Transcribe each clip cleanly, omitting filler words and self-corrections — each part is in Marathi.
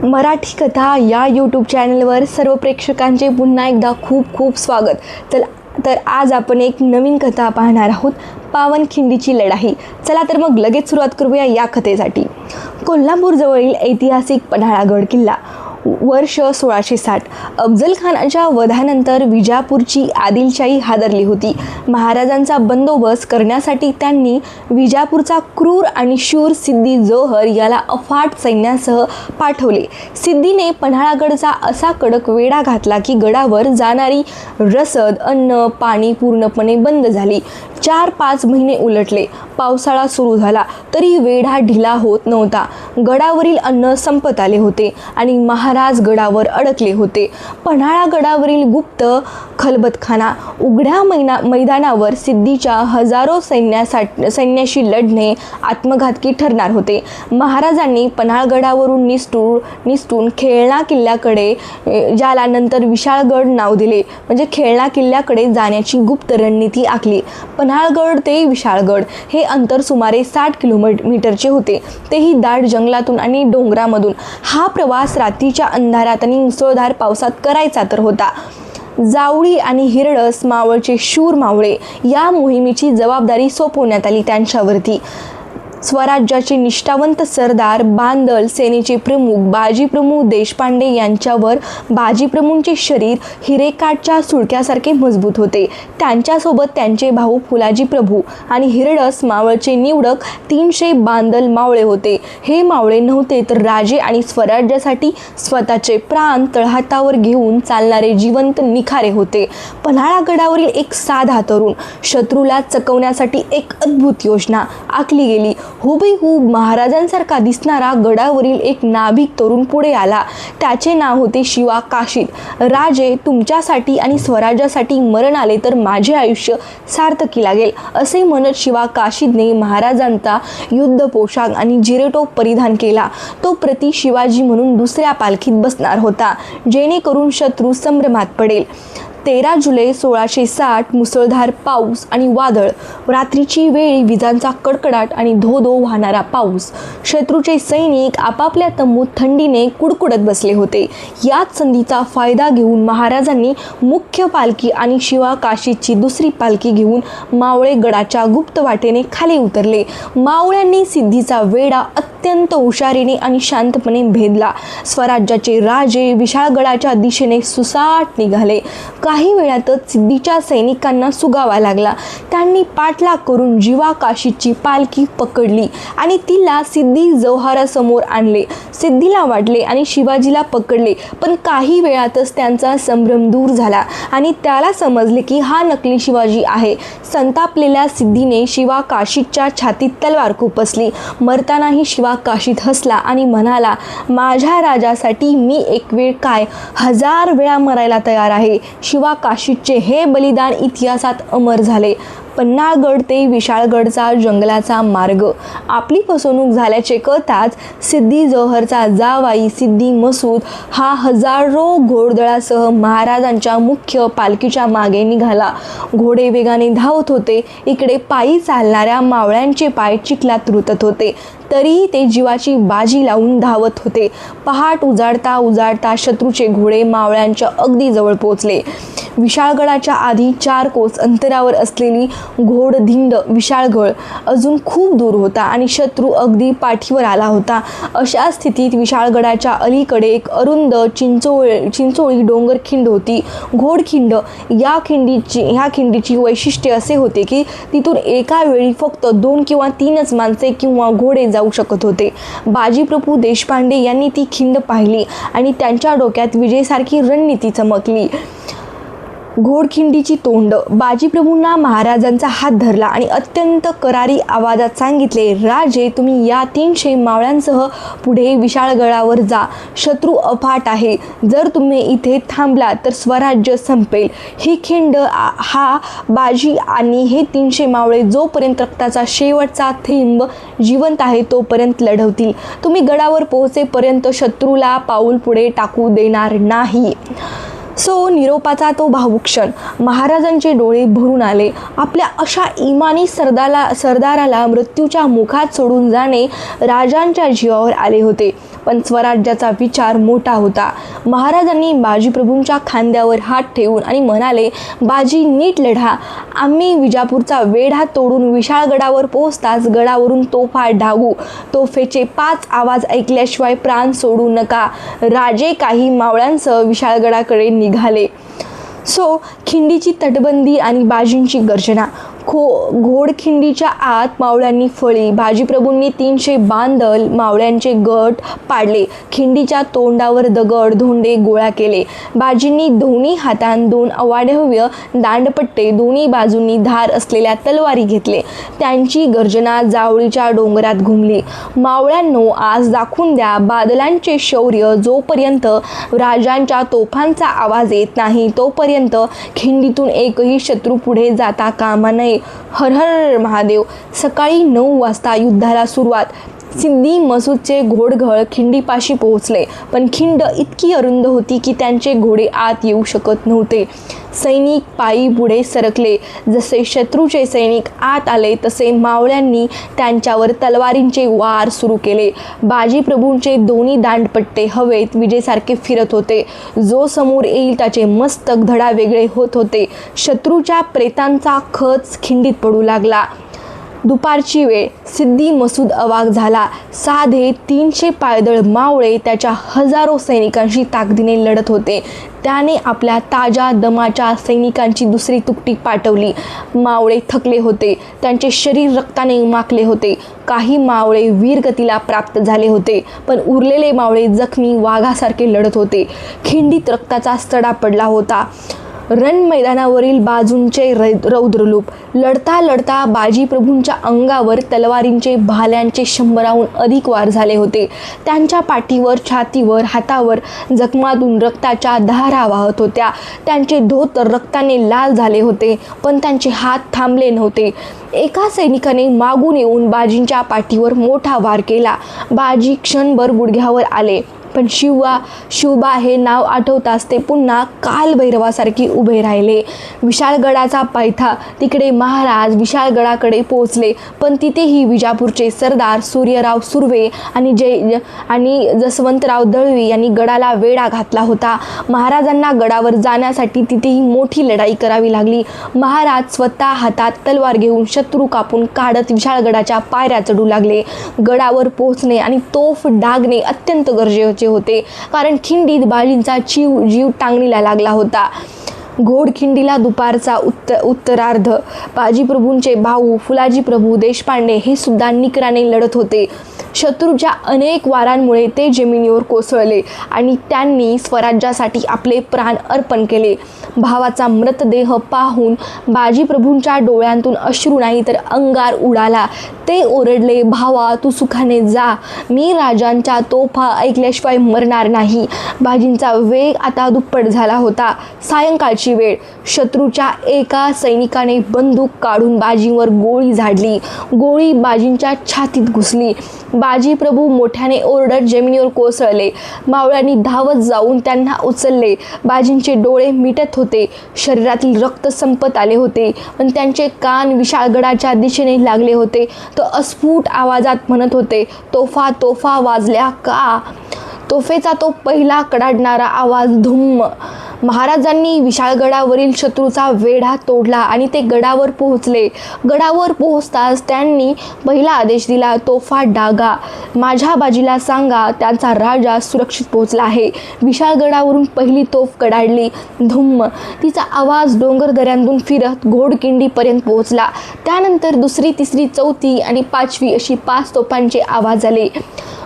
मराठी कथा या यूट्यूब चॅनलवर सर्व प्रेक्षकांचे पुन्हा एकदा खूप खूप स्वागत। तर आज आपण एक नवीन कथा पाहणार आहोत, पावनखिंडीची लढाई। चला तर मग लगेच सुरुवात करूया या कथेसाठी। कोल्हापूर जवळील ऐतिहासिक पन्हाळागड किल्ला वर्ष 1660। अफजल खानाच्या वधानंतर विजापूरची आदिलशाही हादरली होती। महाराजांचा बंदोबस्त करण्यासाठी त्यांनी विजापूरचा क्रूर आणि शूर सिद्दी जोहर याला अफाट सैन्यासह पाठवले। सिद्धीने पन्हाळागडचा असा कडक वेढा घातला की गडावर जाणारी रसद, अन्न, पाणी पूर्णपणे बंद झाली। 4-5 महिने उलटले, पावसाळा सुरू झाला तरी वेढा ढिला होत नव्हता। गडावरील अन्न संपत आले होते आणि महाराज गडावर अडकले होते। पन्हाळागडावरील गुप्त खलबतखाना उघड्या मैदानावर सिद्धीच्या हजारो सैन्याशी लढणे आत्मघातकी ठरणार होते। महाराजांनी पन्हाळगडावरून निसटून खेळणा किल्ल्याकडे, ज्याला नंतर विशाळगड नाव दिले, म्हणजे खेळणा किल्ल्याकडे जाण्याची गुप्त रणनीती आखली। पन्हाळगड ते विशाळगड हे अंतर सुमारे 60 किलोमीटरचे होते, तेही दाट जंगलातून आणि डोंगरामधून। हा प्रवास रात्रीच्या अंधारात आणि मुसळधार पावसात करायचा तर होता। जावळी आणि हिरडस मावळचे शूर मावळे या मोहिमेची जबाबदारी सोपवण्यात आली त्यांच्यावरती। स्वराज्याचे निष्ठावंत सरदार बांदल सेनेचे प्रमुख बाजीप्रभू देशपांडे यांच्यावर बाजीप्रभूंचे शरीर हिरेकाठच्या सुळक्यासारखे मजबूत होते। त्यांच्यासोबत त्यांचे भाऊ फुलाजी प्रभू आणि हिरडस मावळचे निवडक 300 बांदल मावळे होते। हे मावळे नव्हते तर राजे आणि स्वराज्यासाठी स्वतःचे प्राण तळहातावर घेऊन चालणारे जिवंत निखारे होते। पन्हाळागडावरील एक साधा तरुण शत्रूला चकवण्यासाठी एक अद्भुत योजना आखली गेली। हुबेहूब महाराजांसारखा दिसणारा गडावरील एक नाभिक तरुण पुढे आला। त्याचे नाव होते शिवा काशीद। राजे, तुमच्यासाठी आणि स्वराज्यासाठी मरण आले तर माझे आयुष्य सार्थकी लागेल, असे म्हणत शिवा काशीदने महाराजांचा युद्ध पोशाख आणि जिरेटोप परिधान केला। तो प्रति शिवाजी म्हणून दुसऱ्या पालखीत बसणार होता, जेणेकरून शत्रू संभ्रमात पडेल। 13 जुलै 1660 मुसळधार पाऊस आणि वादळ। रात्रीची वेळ, विजांचा कडकडाट आणि धो-धो वाहणारा पाऊस। शत्रूचे सैनिक आपापल्या तंबूत थंडीने कुडकुडत बसले होते। याच संधीचा फायदा घेऊन महाराजांनी मुख्य पालखी आणि शिवा काशीदची दुसरी पालखी घेऊन मावळे गडाच्या गुप्त वाटेने खाली उतरले। मावळ्यांनी सिद्धीचा वेढा अत्यंत हुशारीने आणि शांतपणे भेदला। स्वराज्याचे राजे विशाळगडाच्या दिशेने सुसाट निघाले। काही वेळातच सिद्धीच्या सैनिकांना सुगावा लागला। त्यांनी पाठलाग करून जिवा काशीदची पालखी पकडली आणि तिला सिद्धी जौहरासमोर आणले। सिद्धीला वाटले आणि शिवाजीला पकडले, पण काही वेळातच त्यांचा संभ्रम दूर झाला आणि त्याला समजले की हा नकली शिवाजी आहे। संतापलेल्या सिद्धीने शिवा काशीदच्या छातीत तलवार खुपसली। मरतानाही शिवा काशीद हसला आणि म्हणाला, माझ्या राजासाठी मी एक वेळ काय 1000 वेळा मरायला तयार आहे। शिवा काशीदचे हे बलिदान इतिहासात अमर झाले। पन्हाळगड ते विशाळगडचा जंगलाचा मार्ग। आपली फसवणूक झाल्याचे कळताच सिद्दी जोहरचा जावाई सिद्दी मसूद हा हजारो घोडदळासह महाराजांच्या मुख्य पालखीच्या मागे निघाला। घोडे वेगाने धावत होते, इकडे पायी चालणाऱ्या मावळ्यांचे पाय चिखलात रुतत होते, तरीही ते जीवाची बाजी लावून धावत होते। पहाट उजाडता शत्रूचे घोडे मावळ्यांच्या अगदी जवळ पोहोचले। विशाळगडाच्या आधी 4 कोस अंतरावर असलेली घोडधिंड विशाळगड अजून खूप दूर होता आणि शत्रू अगदी पाठीवर आला होता। अशा स्थितीत विशाळगडाच्या अलीकडे एक अरुंद चिंचोळी डोंगर खिंड होती, घोडखिंड। ह्या खिंडीची वैशिष्ट्य असे होते की तिथून एका वेळी फक्त 2 किंवा 3च माणसे किंवा घोडे जाऊ शकत होते। बाजीप्रभू देशपांडे यांनी ती खिंड पाहिली आणि त्यांच्या डोक्यात विजयासारखी रणनीती चमकली। घोडखिंडीची तोंड। बाजीप्रभूंना महाराजांचा हात धरला आणि अत्यंत करारी आवाजात सांगितले, राजे, तुम्ही या 300 मावळ्यांसह पुढे विशाळगडावर जा। शत्रू अफाट आहे, जर तुम्ही इथे थांबला तर स्वराज्य संपेल। ही खिंड, हा बाजी आणि हे 300 मावळे जोपर्यंत रक्ताचा शेवटचा थेंब जिवंत आहे तोपर्यंत लढवतील। तुम्ही गडावर पोहोचेपर्यंत शत्रूला पाऊल पुढे टाकू देणार नाही। सो निरोपाचा तो भावुक क्षण। महाराजांचे डोळे भरून आले। आपल्या अशा इमानी सरदाराला मृत्यूच्या मुखात सोडून जाणे राजांच्या जीवावर आले होते, पण स्वराज्याचा विचार मोठा होता. महाराजांनी बाजीप्रभूंच्या खांद्यावर हात ठेवून आणि म्हणाले, बाजी नीट लढा. आम्ही विजापूरचा वेढा तोडून विशाळगडावर पोहोचताच गडावरून तोफा डागू. तोफेचे 5 आवाज ऐकल्याशिवाय प्राण सोडू नका. राजे काही मावळ्यांसह विशाळगडाकडे निघाले. खिंडीची तटबंदी आणि बाजींची गर्जना. घोडखिंडीच्या आत मावळ्यांनी फळी. बाजीप्रभूंनी 300 बांधल मावळ्यांचे गट पाडले. खिंडीच्या तोंडावर दगड धोंडे गोळा केले. बाजींनी दोन्ही हातांत 2 अवाढव्य दांडपट्टे, दोन्ही बाजूंनी धार असलेल्या तलवारी घेतले. त्यांची गर्जना जावळीच्या डोंगरात घुमली. मावळ्यांनो, आज दाखवून द्या बादलांचे शौर्य. जोपर्यंत राजांच्या तोफांचा आवाज येत नाही तोपर्यंत खिंडीतून एकही शत्रू पुढे जाता कामा नये. हर हर महादेव. सकाळी 9 वाजता युद्धाला सुरुवात. सिद्दी मसूदचे घोडगळ खिंडीपाशी पोहोचले, पण खिंड इतकी अरुंद होती की त्यांचे घोडे आत येऊ शकत नव्हते. सैनिक पायी पुढे सरकले. जसे शत्रूचे सैनिक आत आले तसे मावळ्यांनी त्यांच्यावर तलवारींचे वार सुरू केले. बाजीप्रभूंचे दोन्ही दांडपट्टे हवेत विजेसारखे फिरत होते. जो समोर येईल त्याचे मस्तक धडा वेगळे होत होते. शत्रूच्या प्रेतांचा खच खिंडीत पडू लागला. दुपारची वेळ. सिद्दी मसूद अवाक झाला. साधे 300 पायदळ मावळे त्याच्या हजारो सैनिकांशी ताकदीने लढत होते. त्याने आपल्या ताज्या दमाच्या सैनिकांची दुसरी तुकडी पाठवली. मावळे थकले होते. त्यांचे शरीर रक्ताने माखले होते. काही मावळे वीरगतीला प्राप्त झाले होते, पण उरलेले मावळे जखमी वाघासारखे लढत होते. खिंडीत रक्ताचा सडा पडला होता. रणमैदानावरील बाजूंचे रौद्ररूप. लढता लढता बाजीप्रभूंच्या अंगावर तलवारींचे भाल्यांचे 100हून अधिक वार झाले होते. त्यांच्या पाठीवर, छातीवर, हातावर जखमातून रक्ताच्या धारा वाहत होत्या. त्यांचे धोतर रक्ताने लाल झाले होते, पण त्यांचे हात थांबले नव्हते. एका सैनिकाने मागून येऊन बाजींच्या पाठीवर मोठा वार केला. बाजी क्षणभर गुडघ्यावर आले, पण शिवबा हे नाव आठवताच ते पुन्हा कालभैरवासारखे उभे राहिले. विशाळगडाचा पायथा. तिकडे महाराज विशाळगडाकडे पोहोचले, पण तिथेही विजापूरचे सरदार सूर्यराव सुर्वे आणि जसवंतराव दळवी यांनी गडाला वेढा घातला होता. महाराजांना गडावर जाण्यासाठी तिथेही मोठी लढाई करावी लागली. महाराज स्वतः हातात तलवार घेऊन शत्रू कापून काढत विशाळगडाच्या पायऱ्या चढू लागले. गडावर पोहोचणे आणि तोफ डागणे अत्यंत गरजेचे होते, कारण खिंडीत बाजींचा जीव टांगणीला लागला होता. घोडखिंडीला दुपारचा उत्तरार्ध. बाजीप्रभूंचे भाऊ फुलाजीप्रभू देशपांडे हे सुद्धा निकराने लढत होते. शत्रूच्या अनेक वारांमुळे ते जमिनीवर कोसळले आणि त्यांनी स्वराज्यासाठी आपले प्राण अर्पण केले. भावाचा मृतदेह पाहून बाजीप्रभूंच्या डोळ्यांतून अश्रू नाही तर अंगार उडाला. ते ओरडले, भावा तू सुखाने जा. मी राजांच्या तोफा ऐकल्याशिवाय मरणार नाही. बाजींचा वेग आता दुप्पट झाला होता. सायंकाळची वेळ. शत्रूच्या एका सैनिकाने बंदूक काढून बाजींवर गोळी झाडली. गोळी बाजींच्या छातीत घुसली. बाजीप्रभू मोठ्याने ओरडत जमिनीवर कोसळले. मावळ्यांनी धावत जाऊन त्यांना उचलले. बाजींचे डोळे मिटत होते. शरीरातील रक्त संपत आले होते, पण त्यांचे कान विशाळगडाच्या दिशेने लागले होते. तो अस्फुट आवाजात म्हणत होते, तोफा तोफा वाजल्या का? तोफेचा तो पहिला कडाडणारा आवाज धुम्म. महाराजांनी विशाळगडावरील शत्रूचा वेढा तोडला आणि ते गडावर पोहोचले. गडावर पोहोचताच त्यांनी पहिला आदेश दिला, तोफा डागा. माझ्या बाजीला सांगा त्यांचा राजा सुरक्षित पोहोचला आहे. विशाळगडावरून पहिली तोफ कडाडली. धुम्म. तिचा आवाज डोंगर दऱ्यांतून फिरत घोडकिंडीपर्यंत पोहोचला. त्यानंतर दुसरी, तिसरी, चौथी आणि 5वी अशी 5 तोफांचे आवाज आले.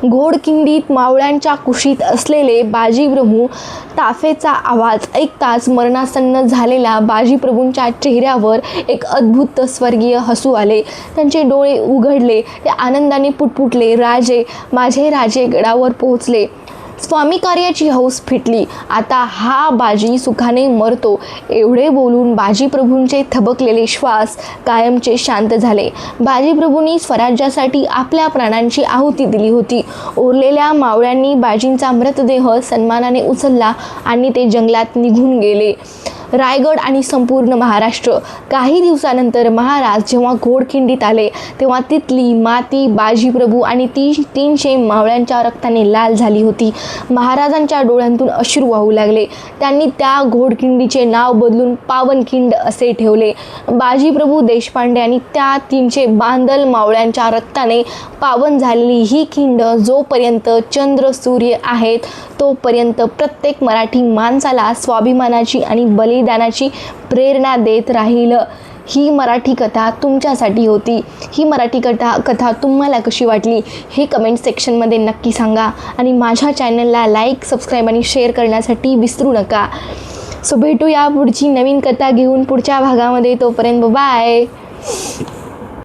घोडकिंडीत मावळ्यांच्या कुशीत असलेले बाजीप्रभू ताफेचा आवाज ऐकताच मरणासन्न झालेल्या बाजीप्रभूंच्या चेहऱ्यावर एक अद्भुत स्वर्गीय हसू आले. त्यांचे डोळे उघडले. ते आनंदाने पुटपुटले, राजे, माझे राजे गडावर पोहोचले. स्वामी कार्याची हौस फिटली. आता हा बाजी सुखाने मरतो. एवढे बोलून बाजीप्रभूंचे थबकलेले श्वास कायमचे शांत झाले. बाजीप्रभूंनी स्वराज्यासाठी आपल्या प्राणांची आहुती दिली होती. उरलेल्या मावळ्यांनी बाजींचा मृतदेह सन्मानाने उचलला आणि ते जंगलात निघून गेले. रायगड आणि संपूर्ण महाराष्ट्र. काही दिवसानंतर महाराज जेव्हा घोडखिंडीत आले तेव्हा तिथली माती बाजीप्रभू आणि 300 मावळ्यांच्या रक्ताने लाल झाली होती. महाराजांच्या डोळ्यांतून अश्रू वाहू लागले. त्यांनी त्या घोडखिंडीचे नाव बदलून पावनखिंड असे ठेवले. बाजीप्रभू देशपांडे आणि त्या 300 बांदल मावळ्यांच्या रक्ताने पावन झालेली ही खिंड जोपर्यंत चंद्र सूर्य आहेत तोपर्यंत प्रत्येक मराठी माणसाला स्वाभिमानाची आणि बलिदानाची प्रेरणा देत राहील. ही मराठी कथा तुमच्यासाठी होती. ही मराठी कथा तुम्हाला कशी वाटली हे कमेंट सेक्शनमध्ये नक्की सांगा आणि माझ्या चॅनलला लाईक, सबस्क्राईब आणि शेअर करण्यासाठी विसरू नका. सो भेटूया पुढची नवीन कथा घेऊन पुढच्या भागामध्ये. तोपर्यंत बाय.